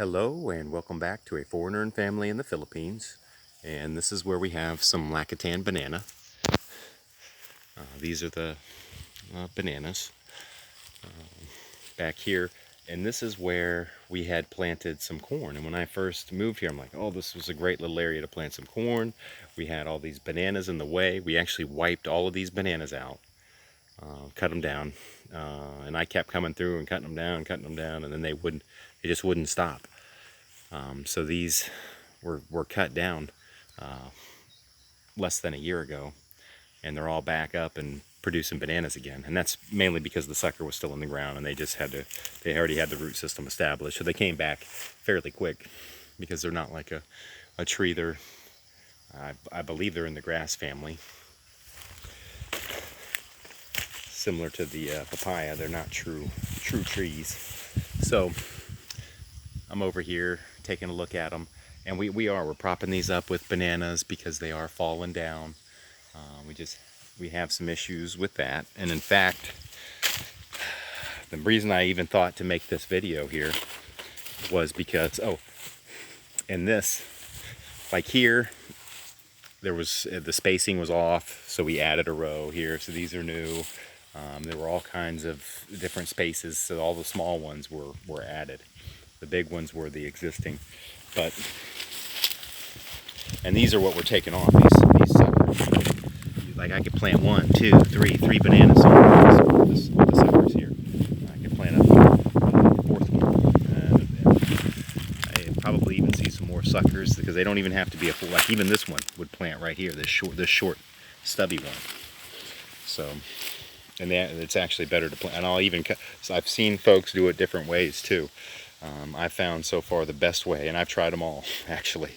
Hello and welcome back to A Foreigner and Family in the Philippines. And this is where we have some Lakatan banana. These are the bananas back here. And this is where we had planted some corn. And when I first moved here, I'm like, oh, this was a great little area to plant some corn. We had all these bananas in the way. We actually wiped all of these bananas out, cut them down. And I kept coming through and cutting them down, and then they just wouldn't stop. So these were cut down less than a year ago, and they're all back up and producing bananas again. And that's mainly because the sucker was still in the ground, and they already had the root system established. So they came back fairly quick because they're not like a tree. I believe they're in the grass family. Similar to the papaya, they're not true trees. So I'm over here taking a look at them, and we're propping these up with bananas because they are falling down. We have some issues with that, and in fact, the reason I even thought to make this video here was because in this, like here, there was the spacing was off, so we added a row here. So these are new. There were all kinds of different spaces, so all the small ones were added. The big ones were the existing, and these are what we're taking off. These suckers. Like I could plant 1, 2, 3, 3 bananas on the suckers here. I could plant a fourth one, and I probably even see some more suckers because they don't even have to be a full. Like even this one would plant right here. This short, stubby one. So. And it's actually better to plant. And I'll even cut. So I've seen folks do it different ways too. I found so far the best way, and I've tried them all actually,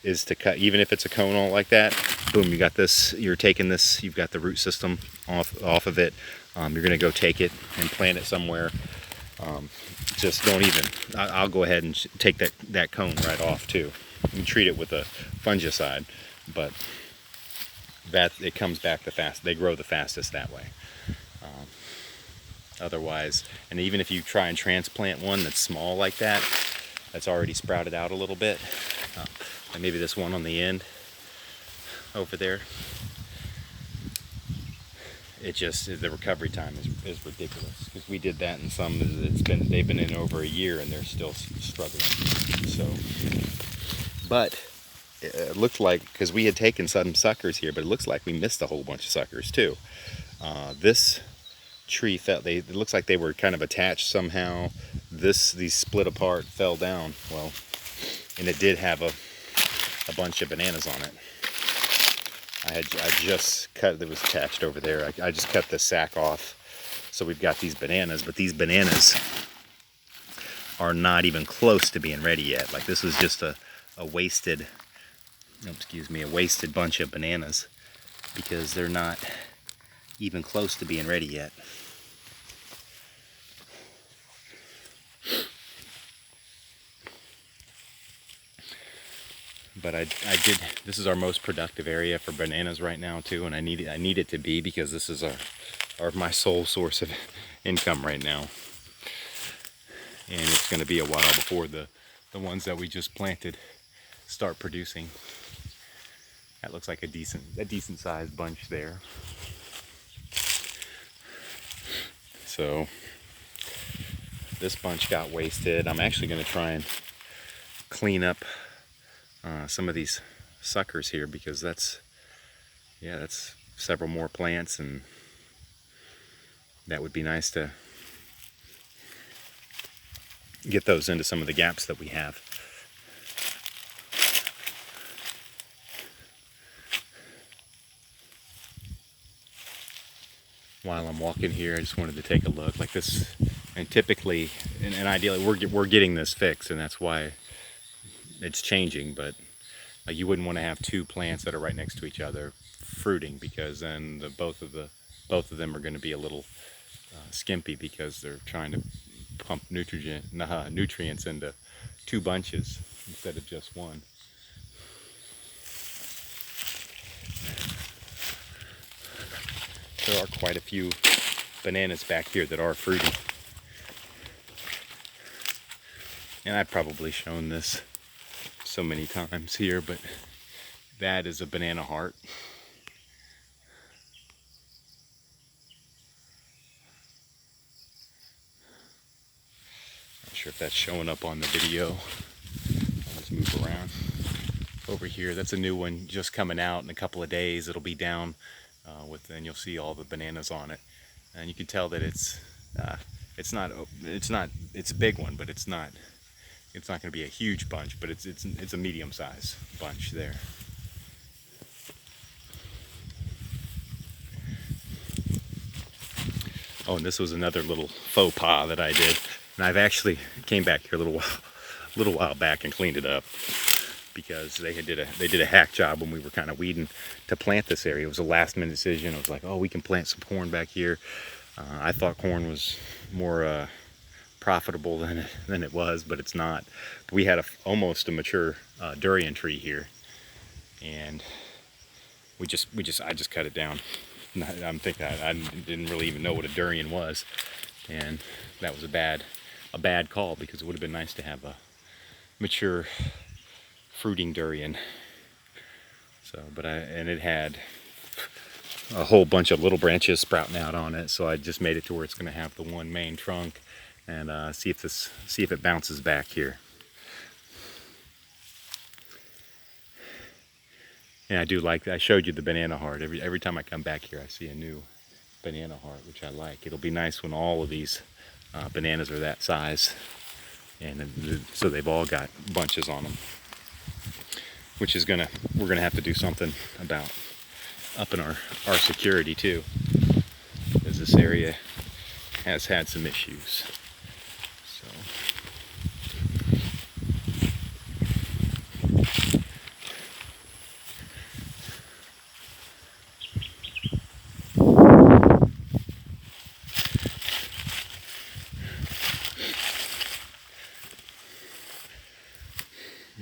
is to cut. Even if it's a conal like that, boom, you got this. You're taking this. You've got the root system off of it. You're gonna go take it and plant it somewhere. Just don't even. I'll go ahead and take that cone right off too. You treat it with a fungicide, but that it comes back the fast. They grow the fastest that way. Otherwise, and even if you try and transplant one that's small like that, that's already sprouted out a little bit, and maybe this one on the end over there, the recovery time is ridiculous, because we did that in some. They've been in over a year and they're still struggling. So, but it looked like, because we had taken some suckers here, but it looks like we missed a whole bunch of suckers too. This tree it looks like they were kind of attached somehow. These split apart, fell down. Well, and it did have a bunch of bananas on it. I just cut, it was attached over there. I just cut the sack off. So we've got these bananas, but these bananas are not even close to being ready yet. Like this was just a wasted, a wasted bunch of bananas, because they're not even close to being ready yet. But I did. This is our most productive area for bananas right now too, and I need it to be, because this is my sole source of income right now. And it's going to be a while before the ones that we just planted start producing. That looks like a decent sized bunch there. So this bunch got wasted. I'm actually going to try and clean up some of these suckers here, because that's several more plants, and that would be nice to get those into some of the gaps that we have. While I'm walking here, I just wanted to take a look like this. And typically, and ideally, we're getting this fixed, and that's why it's changing. But you wouldn't want to have 2 plants that are right next to each other fruiting, because then both of them are going to be a little skimpy, because they're trying to pump nutrients into 2 bunches instead of just one. There are quite a few bananas back here that are fruity. And I've probably shown this so many times here, but that is a banana heart. Not sure if that's showing up on the video. I'll just move around. Over here, that's a new one just coming out in a couple of days. It'll be down and you'll see all the bananas on it. And you can tell that it's a big one, but it's not going to be a huge bunch, but it's a medium-sized bunch there. Oh, and this was another little faux pas that I did, and I've actually came back here a little while back and cleaned it up, because they did a hack job when we were kind of weeding to plant this area. It was a last-minute decision. It was like, oh, we can plant some corn back here. I thought corn was more profitable than it was, but it's not. But we had almost a mature durian tree here, and I just cut it down. I'm thinking I didn't really even know what a durian was, and that was a bad call, because it would have been nice to have a mature fruiting durian. So, and it had a whole bunch of little branches sprouting out on it, so I just made it to where it's going to have the one main trunk, and see if it bounces back here. And I do like that. I showed you the banana heart. Every time I come back here, I see a new banana heart, which I like. It'll be nice when all of these bananas are that size, and so they've all got bunches on them, which is we're gonna have to do something about upping our security too, as this area has had some issues. So.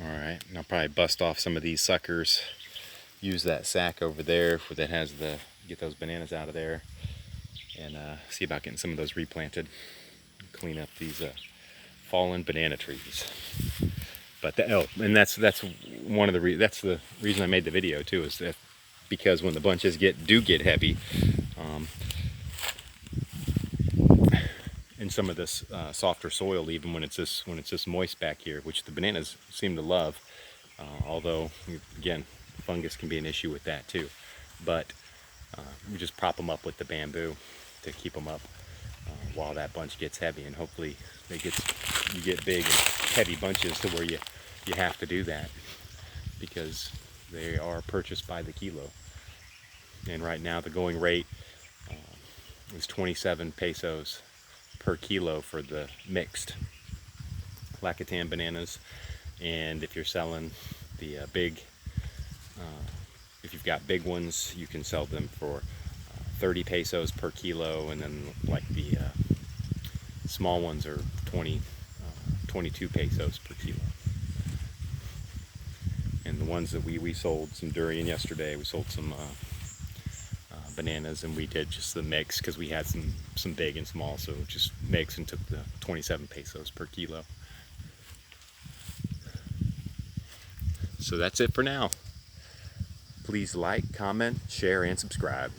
Alright, and I'll probably bust off some of these suckers, use that sack over there that has get those bananas out of there, and see about getting some of those replanted, clean up these fallen banana trees. But and that's one of that's the reason I made the video too, is that because when the bunches do get heavy, in some of this softer soil, even when it's this moist back here, which the bananas seem to love, although again, fungus can be an issue with that too. But we just prop them up with the bamboo to keep them up while that bunch gets heavy, and hopefully you get big and heavy bunches to where you have to do that, because they are purchased by the kilo. And right now the going rate is 27 pesos per kilo for the mixed Lakatan bananas. And if you're selling the if you've got big ones, you can sell them for 30 pesos per kilo, and then like the small ones are 22 pesos per kilo. And the ones that we sold some durian yesterday, we sold some bananas, and we did just the mix because we had some big and small, so just mix and took the 27 pesos per kilo. So that's it for now. Please like, comment, share, and subscribe.